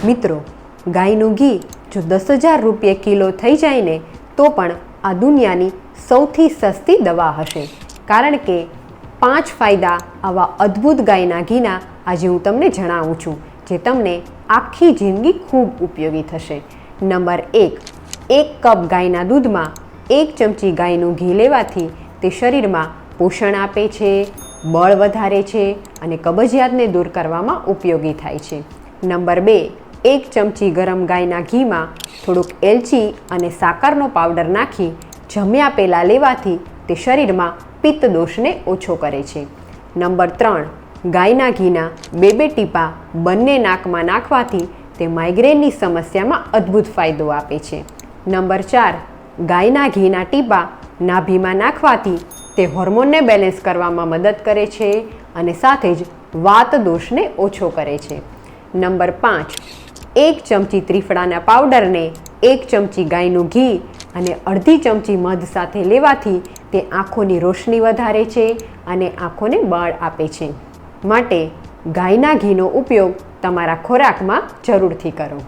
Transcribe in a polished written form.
મિત્રો, ગાયનું ઘી જો 10,000 રૂપિયા કિલો થઈ જાય ને તો પણ આ દુનિયાની સૌથી સસ્તી દવા હશે, કારણ કે 5 ફાયદા આવા અદ્ભુત ગાયના ઘીના આજે હું તમને જણાવું છું, જે તમને આખી જિંદગી ખૂબ ઉપયોગી થશે. નંબર 1, 1 કપ ગાયના દૂધમાં 1 ચમચી ગાયનું ઘી લેવાથી તે શરીરમાં પોષણ આપે છે, બળ વધારે છે અને કબજિયાતને દૂર કરવામાં ઉપયોગી થાય છે. નંબર 2, 1 ચમચી ગરમ ગાયના ઘીમાં થોડુંક એલચી અને સાકરનો પાવડર નાખી જમ્યા પહેલાં લેવાથી તે શરીરમાં પિત્ત દોષને ઓછો કરે છે. નંબર 3, ગાયના ઘીના 2 ટીપા બંને નાકમાં નાખવાથી તે માઇગ્રેનની સમસ્યામાં અદ્ભુત ફાયદો આપે છે. નંબર 4, ગાયના ઘીના ટીપા નાભીમાં નાખવાથી તે હોર્મોનને બેલેન્સ કરવામાં મદદ કરે છે અને સાથે જ વાત દોષને ઓછો કરે છે. નંબર 5, 1 ચમચી ત્રિફળાના પાવડરને 1 ચમચી ગાયનું ઘી અને અડધી ચમચી મધ સાથે લેવાથી તે આંખોની રોશની વધારે છે અને આંખોને બળ આપે છે. માટે ગાયના ઘીનો ઉપયોગ તમારા ખોરાકમાં જરૂરથી કરો.